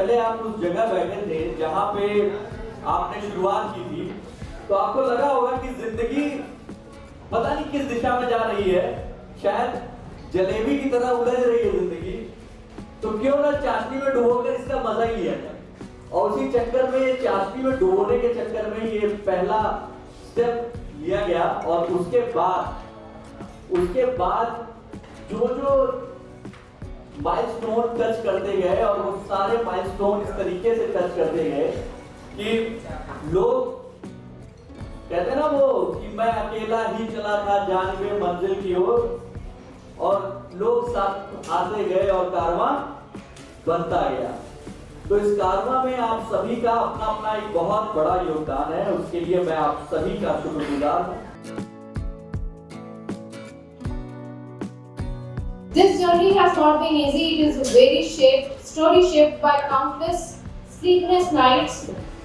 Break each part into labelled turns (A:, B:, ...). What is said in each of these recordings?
A: पहले आप उस जगह बैठे थे जहां पे आपने शुरुआत की थी, तो आपको लगा होगा कि जिंदगी पता नहीं किस दिशा में जा रही है, शायद जलेबी की तरह उलझ रही है जिंदगी, तो क्यों ना चाशनी में डुबोकर इसका मजा ही लिया जाए। और उसी चक्कर में, चाशनी में डुबोने के चक्कर में ये पहला स्टेप लिया गया। और उसके बाद जो माइलस्टोन टच करते गए, और वो सारे माइलस्टोन इस तरीके से टच करते गए कि लोग कहते हैं ना वो कि मैं अकेला ही चला था जानिबे मंजिल की ओर, और लोग साथ आते गए और कारवां बनता गया। तो इस कारवां में आप सभी का अपना अपना एक बहुत बड़ा योगदान है, उसके लिए मैं आप सभी का शुक्रगुजार हूं।
B: This journey has not been easy. It is very story shaped by countless sleepless nights,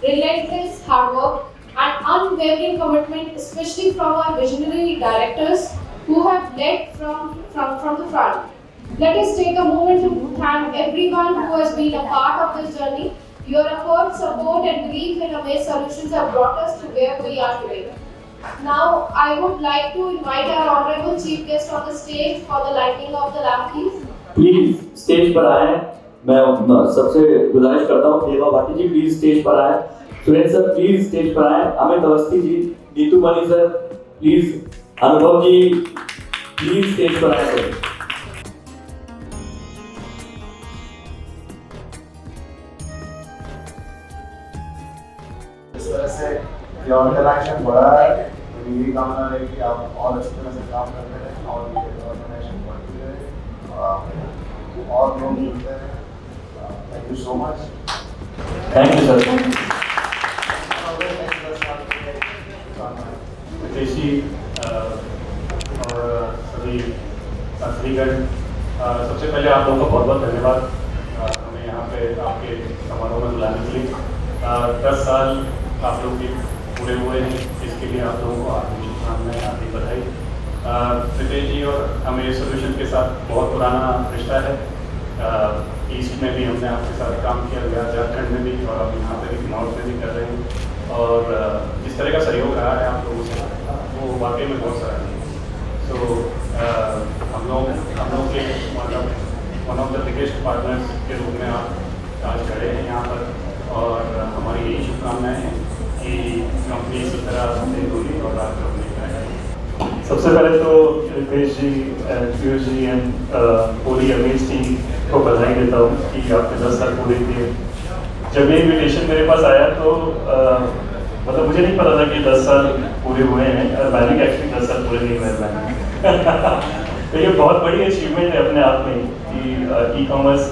B: relentless hard work, and unwavering commitment, especially from our visionary directors who have led from the front. Let us take a moment to thank everyone who has been a part of this journey. Your effort, support, and belief in Amaze Solutions have brought us to where we are today. Now, I would like to invite our honorable chief guest on the stage for the lighting of the lamp, please.
A: Please stage पर आए। मैं सबसे गुजारिश करता हूँ, देवा भाटी जी please stage पर आए, सुरेंद्र सर प्लीज स्टेज पर आए, अमित अवस्थी जी, नीतू मणि सर प्लीज, अनुभव जी प्लीज स्टेज पर आए सर।
C: इस तरह से ये ऑर्गेनाइजेशन बढ़ा है, तो यही कामना है कि आप और अच्छी तरह से काम करते रहें और ये ऑर्गेनाइजेशन बढ़ती रहे और लोग जुड़ते रहें। Thank you so much.
A: Thank you sir.
D: Ritesh ji और सभी साथीगण, सबसे पहले आप लोगों का बहुत बहुत धन्यवाद हमें यहाँ पे आपके समारोह में बुलाने के लिए। 10 साल आप लोग भी पूरे हुए हैं, इसके लिए आप लोगों को हार्दिक शुभकामनाएं, हार्दिक बधाई। रितेश जी और अमेज सॉल्यूशन के साथ बहुत पुराना रिश्ता है। ईस्ट में भी हमने आपके साथ काम किया, बिहार झारखंड में भी, और अब यहाँ पे भी नॉर्थ में भी कर रहे हैं। और जिस तरह का सहयोग रहा है आप लोगों से, वो वाकई में बहुत सराहनीय है। तो हम लोग के one of the biggest partners के रूप में आप आज खड़े हैं यहाँ पर, और हमारी यही शुभकामनाएं हैं कि कंपनी इसी तरह से होगी और आप लोग नहीं। सबसे पहले तो रितेश जी, पीयूष जी एंड पूरी अमेज टीम को बधाई देता हूँ कि आपने 10 साल पूरे किए। जब ये इन्विटेशन मेरे पास आया तो मतलब मुझे नहीं पता था कि 10 साल पूरे हुए हैं, और मैंने कि एक्चुअली 10 साल पूरे नहीं हुए मैंने। तो ये बहुत बड़ी अचीवमेंट है अपने आप में कि ई-कॉमर्स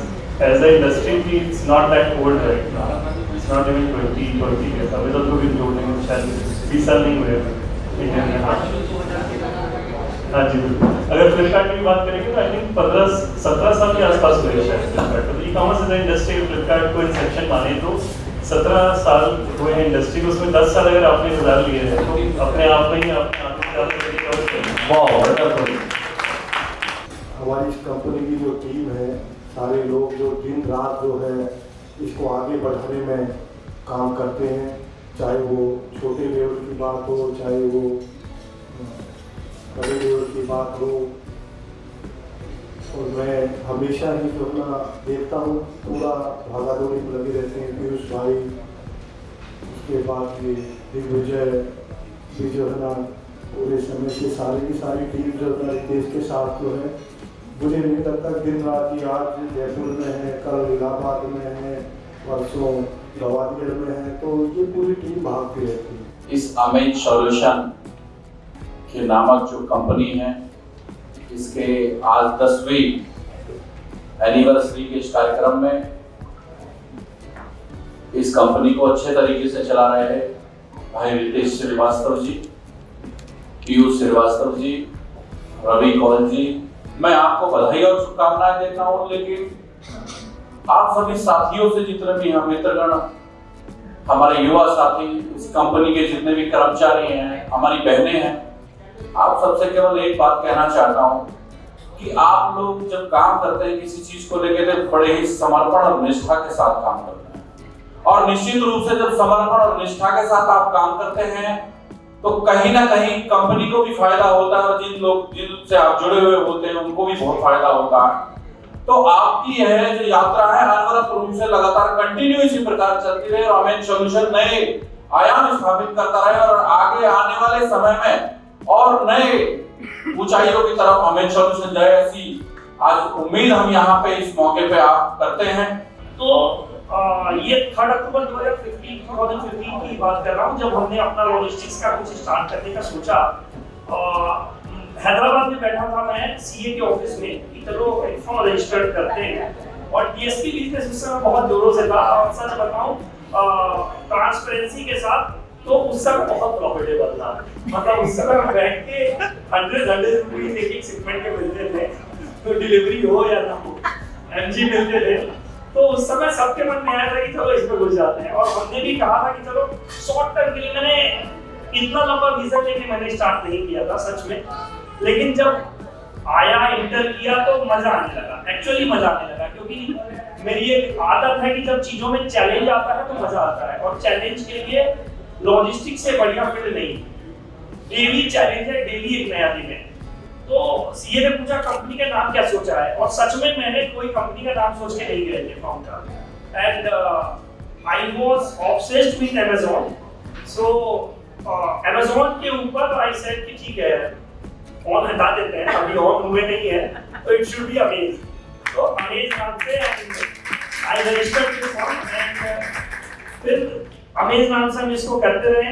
D: एज अ इंडस्ट्री भी it's not that old right now, it's not even 20 years, अभी तो भी जोड़ने में शायद 20 साल नहीं हुए इंडिया में। हाँ जी, अगर फ्लिपकार्ट की बात करेंगे तो आई थिंक 15-17 साल के आसपास हुए शायद फ्लिपकार्ट। तो ई-कॉमर्स इज इंडस्ट्री, फ्लिपकार्ट को इंसेप्शन माने तो 17 साल हुए हैं इंडस्ट्री को, उसमें 10 साल अगर आपने गुजार लिए हैं तो अपने आप में ही
C: हमारी इस कंपनी की जो टीम है, सारे लोग जो दिन रात जो है इसको आगे बढ़ाने में काम करते हैं, चाहे वो छोटे लेवल की बात हो, चाहे वो बड़े लेवल की बात हो। और मैं हमेशा ही जो अपना देखता हूँ पूरा भागादौड़ी में लगे रहते हैं पीयूष भाई, उसके बाद ये दिग्विजय भी जो है ना पूरे समय की सारी टीम जो है देश के साथ जो है, मुझे नहीं लगता दिन रात ही आज जयपुर में है, कल इलाहाबाद में है, परसों ग्वालियर में है, तो ये पूरी टीम भागती रहती है।
E: इस अमेज सॉल्यूशन के नामक जो कंपनी है, इसके आज 10वीं एनिवर्सरी के इस कार्यक्रम में इस कंपनी को अच्छे तरीके से चला रहे हैं भाई रितेश श्रीवास्तव जी, पीयूष श्रीवास्तव जी, रवि कौल जी। मैं आपको बधाई और शुभकामनाएं देता हूं, लेकिन आप सभी साथियों से, जितने भी हैं मित्रगण, हमारे युवा साथी, इस कंपनी के जितने भी कर्मचारी हैं, हमारी बहनें हैं, आप सबसे केवल एक बात कहना चाहता हूं कि आप लोग जब काम करते हैं किसी चीज को लेकर तो बड़े ही समर्पण और निष्ठा के साथ काम करते हैं। और निश्चित रूप से जब समर्पण और निष्ठा के साथ आप काम करते हैं तो कहीं ना कहीं कंपनी को भी फायदा होता है और जिनसे आप जुड़े हुए होते हैं उनको भी बहुत फायदा होता है। तो आपकी यह जो यात्रा है अनवरत रूप से लगातार कंटिन्यू इसी प्रकार चलती रहे और अमेज सॉल्यूशन नए आयाम स्थापित करता रहे और आगे आने वाले समय में और नए ऊंचाइयों की तरफ अमेज सॉल्यूशन जाए, ऐसी आज उम्मीद हम यहाँ पे इस मौके पे आप करते हैं।
F: तो ये 3 अक्टूबर 2015 की बात कर रहा हूँ, जब हमने अपना लॉजिस्टिक्स का कुछ स्टार्ट करने का सोचा। हैदराबाद में बैठा था मैं सीए के ऑफिस में कि चलो फॉर्म रजिस्टर्ड करते हैं और डीएसपी बिजनेस उस समय बहुत जोरों से था। और सच बताऊं ट्रांसपेरेंसी के साथ, तो उस समय बहुत प्रॉफिटेबल था। मतलब उस समय बैठ के 100 रुपीज एक शिपमेंट के मिलते थे, तो डिलीवरी हो या ना हो एमजी मिलते थे। तो उस समय सबके मन में आया था कि चलो इसमें घुस जाते हैं और हमने भी कहा था कि चलो शॉर्ट टर्म के लिए। मैंने इतना लंबा विजन लेके मैंने स्टार्ट नहीं किया था सच में, लेकिन जब आया इंटर किया तो मजा आने लगा। एक्चुअली मजा आने लगा क्योंकि मेरी एक आदत है कि जब चीजों में चैलेंज आता है तो मजा आता है। और चैलेंज के लिए लॉजिस्टिक्स से बढ़िया फील्ड नहीं, डेली चैलेंज है, डेली एक नया दिन है। तो सीए ने पूछा कंपनी का नाम क्या सोचा है, और सच में मैंने कोई कंपनी का नाम सोच के नहीं गया थे फॉर्म का। And I was obsessed with Amazon. So Amazon के ऊपर आई सेड कि ठीक है ऑन हटा देते हैं, अभी ऑन हुए नहीं है तो इट शुड बी अमेज। तो अमेज नाम से आई रजिस्टर्ड दिस फॉर्म एंड फिर अमेज नाम से हम इसको करते रहे।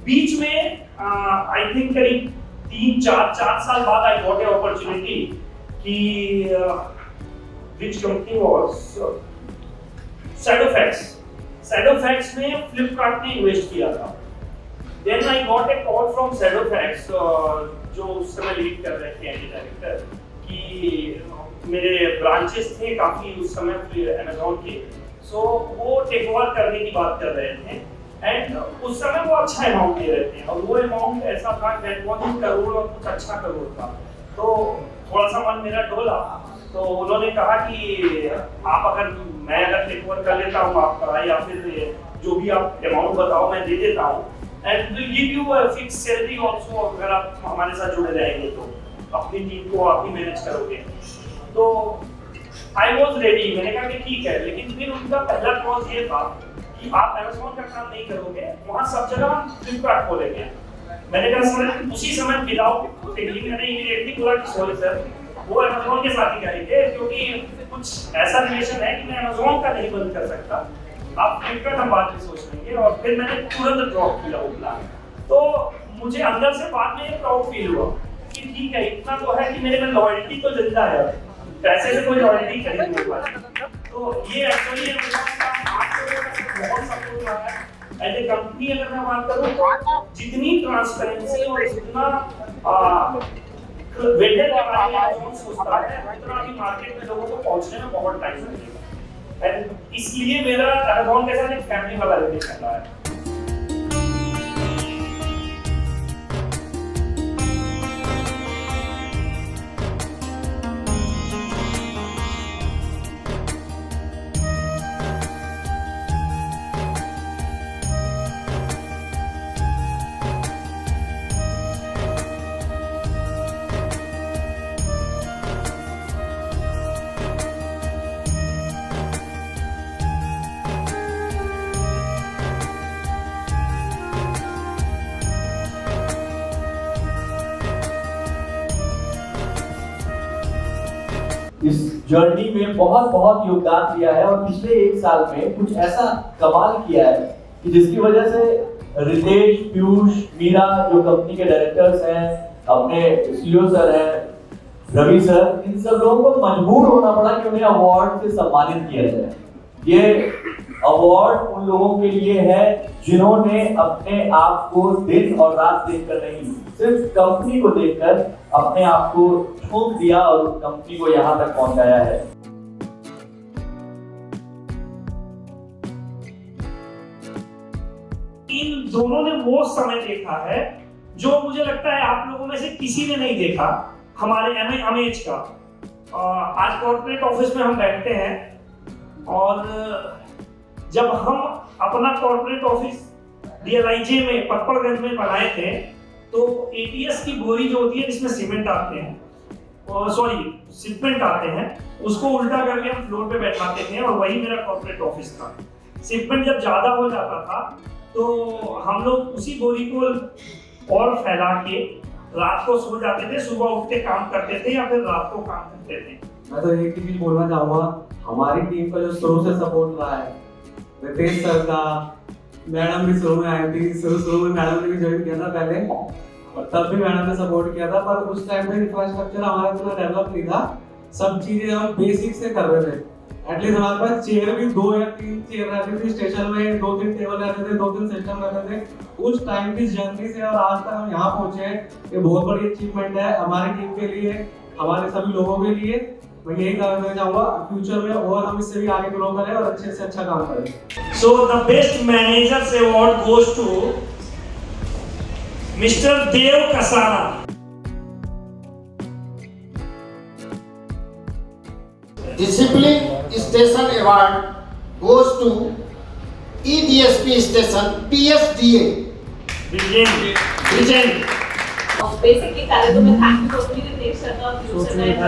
F: बीच में आई थिंक करीब 3-4 साल बाद आई गॉट ए अपॉर्चुनिटी कि व्हिच कंपनी वाज शैडोफैक्स में फ्लिपकार्ट ने इन्वेस्ट किया था। Then I got a call from Shadowfax जो उस समय लीड कर रहे थे एंडी डायरेक्टर, कि मेरे ब्रांचेस थे काफी उस समय अमेज़न के, सो वो टेक ओवर करने की बात कर रहे थे। एंड उस समय वो अच्छा अमाउंट दे रहे थे और वो अमाउंट ऐसा था दैट वाज इन करोड़ और कुछ अच्छा करोड़ था। तो थोड़ा सा मन मेरा डोला, तो उन्होंने कहा कि आप मैं अगर टेक ओवर कर लेता हूँ आपका, या फिर जो भी आप अमाउंट बताओ मैं दे देता हूँ, and will give you a fix salary also, अगर आप हमारे साथ जुड़े रहेंगे तो अपनी टीम को आप ही मैनेज करोगे। तो आई वाज रेडी, मैंने कहा कि ठीक है। लेकिन फिर उनका पहला क्लॉज ये था कि आप अमेज़न का काम नहीं करोगे, वहाँ सब जगह हम फ्लिपकार्ट खोलेंगे। मैंने कहा सर उसी समय विदाउट थिंकिंग मैंने इमीडिएटली बोला कि सॉरी सर, वो अमेज़न के साथ ही करेंगे क्योंकि कुछ ऐसा रिलेशन है कि मैं अमेज़न का नहीं बंद कर सकता, आप फ्लिपकार्ट हम बाद में सोच लेंगे। और फिर मैंने तुरंत ड्रॉप किया वो प्लान। तो मुझे अंदर से बाद में प्राउड फील हुआ कि ठीक है, इतना तो है कि मेरे में लॉयल्टी तो जिंदा है, पैसे से कोई लॉयल्टी खरीद नहीं पाए। तो ये एक्चुअली बहुत सपोर्ट रहा है एज ए कंपनी। अगर मैं बात करूं तो जितनी ट्रांसपेरेंसी और जितना वेंडर के बारे में अमेज़न सोचता है, उतना भी मार्केट में लोगों को पहुंचने में बहुत टाइम लगेगा। एंड इसलिए मेरा अमेज़न के साथ एक फैमिली वाला रिलेशन रहा है।
A: इस जर्नी में बहुत बहुत योगदान दिया है और पिछले 1 साल में कुछ ऐसा कमाल किया है कि जिसकी वजह से रितेश, पीयूष, मीरा जो कंपनी के डायरेक्टर्स हैं, अपने सीईओ सर हैं, रवि सर, इन सब लोगों को मजबूर होना पड़ा कि उन्हें अवार्ड से सम्मानित किया जाए। ये अवार्ड उन लोगों के लिए है जिन्होंने अपने आप को दिन और रात देखकर नहीं, सिर्फ कंपनी को देखकर अपने आप को ठोक दिया और कंपनी को यहाँ तक पहुंचाया है।
F: इन दोनों ने वो समय देखा है जो मुझे लगता है आप लोगों में से किसी ने नहीं देखा, हमारे अमेज का। आज कॉर्पोरेट ऑफिस में हम बैठते हैं और जब हम अपना कॉर्पोरेट ऑफिस DLIJ में पकड़गंज में बनाए थे तो ATS की बोरी जो होती है जिसमें सीमेंट आते हैं सीमेंट आते हैं उसको उल्टा करके हम फ्लोर पे बैठाते थे और वही मेरा कॉर्पोरेट ऑफिस था। सीमेंट जब ज्यादा हो जाता था तो हम लोग उसी बोरी को और फैला के रात को सो जाते थे, सुबह उठ के काम करते थे या फिर रात को काम करते थे।
G: मैं तो एक ही चीज बोलना चाहूँगा, हमारी टीम का जो शुरू से सपोर्ट रहा है, रितेश सर का, मैडम भी शुरू में आई थी, शुरू में मैडम ने भी ज्वाइन किया था पहले, और तब भी मैडम ने सपोर्ट किया था, पर उस टाइम पे इंफ्रास्ट्रक्चर हमारा इतना डेवलप नहीं था, सब चीजें हम बेसिक से कर रहे थे। एटलीस्ट हमारे पास चेयर भी 2 या 3 चेयर रहती थी स्टेशन में, 2-3 टेबल रहते थे, 2-3 सिस्टम रहते थे। उस टाइम की जर्नी से और आज तक हम यहाँ पहुंचे हैं, ये बहुत बड़ी अचीवमेंट है हमारी टीम के लिए, हमारे सभी लोगों के लिए। मैं यही कहना चाहूँगा फ्यूचर में और हम इससे भी आगे ग्रो करें और अच्छे से अच्छा काम करें।
F: So the best managers award goes to Mr. Dev Kasana.
H: Discipline Station Award goes to EDSP Station PSDA.
F: Brilliant.
I: Basically पहले तो मैं थैंक यू बोलूंगी रितेश सर का और पीयूष सर का।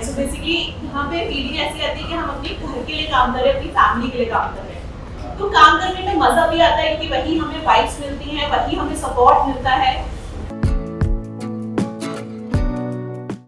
I: सो बेसिकली यहाँ पे फीलिंग ऐसी आती है कि हम अपने घर के लिए काम कर रहे हैं, अपनी फैमिली के लिए काम कर रहे हैं। तो काम करने में मजा भी आता है क्योंकि वही हमें वाइब्स मिलती हैं, वही हमें सपोर्ट मिलता है